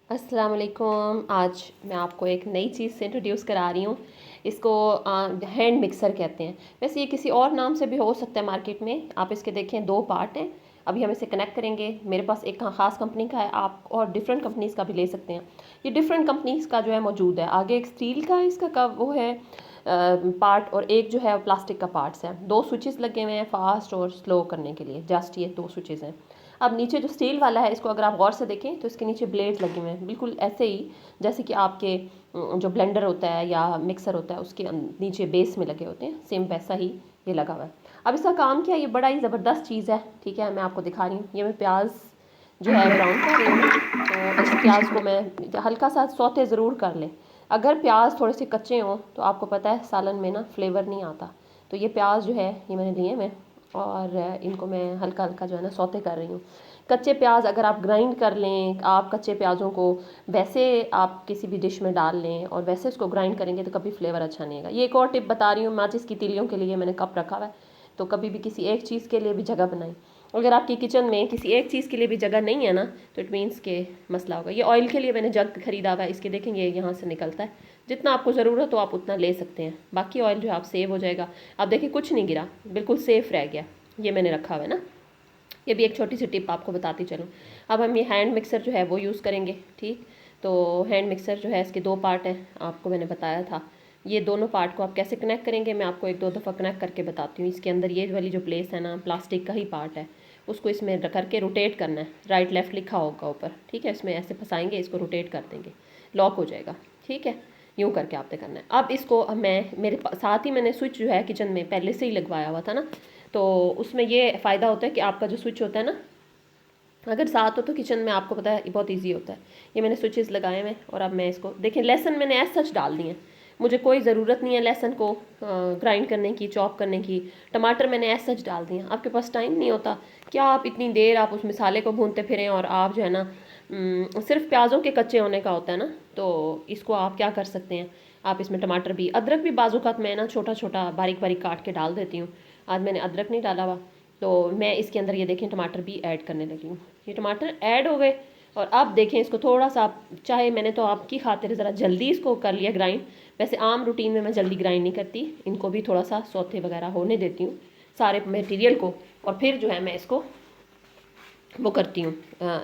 अस्सलाम वालेकुम। आज मैं आपको एक नई चीज़ से इंट्रोड्यूस करा रही हूँ। इसको हैंड मिक्सर कहते हैं। वैसे ये किसी और नाम से भी हो सकता है मार्केट में। आप इसके देखें 2 पार्ट हैं। अभी हम इसे कनेक्ट करेंगे। मेरे पास एक ख़ास कंपनी का है, आप और डिफरेंट कंपनीज़ का भी ले सकते हैं। ये डिफरेंट कंपनीज़ का जो है मौजूद है। आगे एक स्टील का इसका कब वो है पार्ट, और एक जो है प्लास्टिक का पार्ट्स है। 2 स्विचेस लगे हुए हैं फास्ट और स्लो करने के लिए, जस्ट ये 2 स्विचेस हैं। अब नीचे जो स्टील वाला है, इसको अगर आप गौर से देखें तो इसके नीचे ब्लेड्स लगे हुए हैं, बिल्कुल ऐसे ही जैसे कि आपके जो ब्लेंडर होता है या मिक्सर होता है उसके नीचे बेस में लगे होते हैं, सेम वैसा ही ये लगा हुआ है। अब इसका काम क्या है, ये बड़ा ही ज़बरदस्त चीज़ है। ठीक है, मैं आपको दिखा रही हूँ। ये मैं प्याज जो है ब्राउन कर रही हूँ। तो इस प्याज को मैं हल्का सा सौते ज़रूर कर लें। अगर प्याज थोड़े से कच्चे हों तो आपको पता है सालन में ना फ्लेवर नहीं आता। तो ये प्याज जो है ये मैंने लिए मैं, और इनको मैं हल्का हल्का जो है ना सौते कर रही हूँ। कच्चे प्याज अगर आप ग्राइंड कर लें, आप कच्चे प्याज़ों को वैसे आप किसी भी डिश में डाल लें और वैसे उसको ग्राइंड करेंगे तो कभी फ्लेवर अच्छा नहीं आएगा। ये एक और टिप बता रही हूँ, माचिस की तीलियों के लिए मैंने कप रखा हुआ है, तो कभी भी किसी एक चीज़ के लिए भी जगह बनाएं। अगर आपकी किचन में किसी एक चीज़ के लिए भी जगह नहीं है ना, तो इट मीन्स के मसला होगा। ये ऑयल के लिए मैंने जग खरीदा हुआ है, इसके देखेंगे यहाँ से निकलता है। जितना आपको ज़रूरत हो आप उतना ले सकते हैं, बाकी ऑयल जो है आप सेव हो जाएगा। आप देखिए कुछ नहीं गिरा, बिल्कुल सेफ़ रह गया। ये मैंने रखा हुआ है ना। ये भी एक छोटी सी टिप आपको बताती चलूँ। अब हम ये हैंड मिक्सर जो है वो यूज़ करेंगे। ठीक, तो हैंड मिक्सर जो है इसके 2 पार्ट हैं, आपको मैंने बताया था। ये दोनों पार्ट को आप कैसे कनेक्ट करेंगे मैं आपको 1-2 दफ़ा कनेक्ट करके बताती हूँ। इसके अंदर ये वाली जो प्लेस है ना, प्लास्टिक का ही पार्ट है, उसको इसमें करके रोटेट करना है। राइट लेफ़्ट लिखा होगा ऊपर, ठीक है। इसमें ऐसे फंसाएंगे, इसको रोटेट कर देंगे, लॉक हो जाएगा। ठीक है, यूँ करके आपने करना है। अब इसको मैं मेरे साथ ही मैंने स्विच जो है किचन में पहले से ही लगवाया हुआ था ना, तो उसमें ये फ़ायदा होता है कि आपका जो स्विच होता है ना, अगर साथ हो तो किचन में आपको पता है बहुत इजी होता है। ये मैंने स्विचेस लगाए हैं और अब मैं इसको देखें, लहसुन मैंने एज सच डाल दिए हैं। मुझे कोई ज़रूरत नहीं है लहसुन को ग्राइंड करने की, चॉप करने की। टमाटर मैंने एज सच डाल दिए हैं। आपके पास टाइम नहीं होता, क्या आप इतनी देर आप उस मसाले को भूनते फिरें, और आप जो है ना सिर्फ प्याज़ों के कच्चे होने का होता है ना, तो इसको आप क्या कर सकते हैं, आप इसमें टमाटर भी, अदरक भी बाजुकात मैं ना छोटा छोटा बारीक बारीक काट के डाल देती हूँ। आज मैंने अदरक नहीं डाला हुआ, तो मैं इसके अंदर ये देखें टमाटर भी ऐड करने लगी हूँ। ये टमाटर ऐड हो गए, और अब देखें इसको थोड़ा सा आप चाहे, मैंने तो आपकी खातिर ज़रा जल्दी इसको कर लिया ग्राइंड। वैसे आम रूटीन में मैं जल्दी ग्राइंड नहीं करती, इनको भी थोड़ा सा सौते वगैरह होने देती हूँ सारे मटेरियल को, और फिर जो है मैं इसको वो करती हूँ,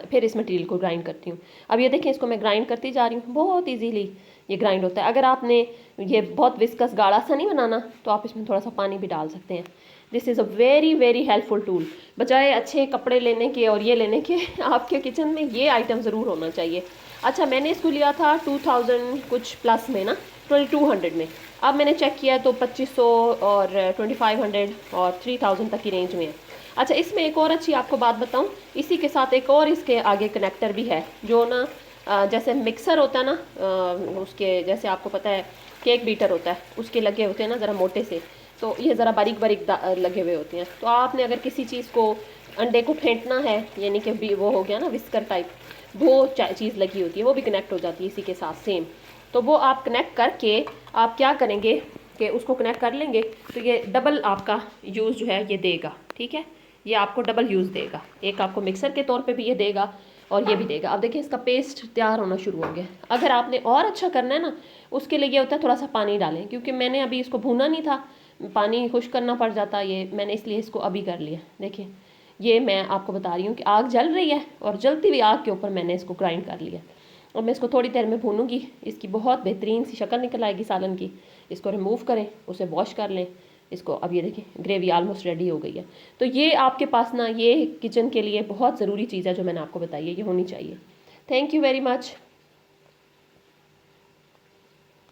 फिर इस मटेरियल को ग्राइंड करती हूँ। अब ये देखें इसको मैं ग्राइंड करती जा रही हूँ, बहुत इजीली ये ग्राइंड होता है। अगर आपने ये बहुत विस्कस गाढ़ा सा नहीं बनाना तो आप इसमें थोड़ा सा पानी भी डाल सकते हैं। This is a very very helpful tool. बजाय अच्छे कपड़े लेने के और ये लेने के आपके किचन में ये आइटम ज़रूर होना चाहिए। अच्छा, मैंने इसको लिया था 2000 कुछ प्लस में ना, 2200 में। अब मैंने चेक किया तो 2500 और 2500 और 3000 तक की रेंज में है। अच्छा, इसमें एक और अच्छी आपको बात बताऊं, इसी के साथ एक और इसके आगे कनेक्टर भी है, जो ना जैसे मिक्सर होता है ना, उसके जैसे आपको पता है केक बीटर होता है, उसके लगे होते हैं ना ज़रा मोटे से, तो ये ज़रा बारीक बारीक लगे हुए होते हैं। तो आपने अगर किसी चीज़ को, अंडे को फेंटना है, यानी कि वो हो गया ना विस्कर टाइप, वो चीज़ लगी होती है, वो भी कनेक्ट हो जाती है इसी के साथ सेम। तो वो आप कनेक्ट करके आप क्या करेंगे कि उसको कनेक्ट कर लेंगे, तो ये डबल आपका यूज़ जो है ये देगा। ठीक है, ये आपको डबल यूज़ देगा, एक आपको मिक्सर के तौर पे भी ये देगा और ये भी देगा। अब देखिए इसका पेस्ट तैयार होना शुरू हो गया। अगर आपने और अच्छा करना है ना, उसके लिए ये होता है थोड़ा सा पानी डालें, क्योंकि मैंने अभी इसको भूना नहीं था, पानी खुश करना पड़ जाता, ये मैंने इसलिए इसको अभी कर लिया। देखिए ये मैं आपको बता रही हूँ कि आग जल रही है और जलती हुई आग के ऊपर मैंने इसको ग्राइंड कर लिया। और मैं इसको थोड़ी देर में भूनूंगी, इसकी बहुत बेहतरीन सी शक्ल निकल आएगी सालन की। इसको रिमूव करें, उसे वॉश कर लें इसको। अब ये देखिए ग्रेवी ऑलमोस्ट रेडी हो गई है। तो ये आपके पास ना, ये किचन के लिए बहुत ज़रूरी चीज़ है जो मैंने आपको बताई है, ये होनी चाहिए। Thank you very much.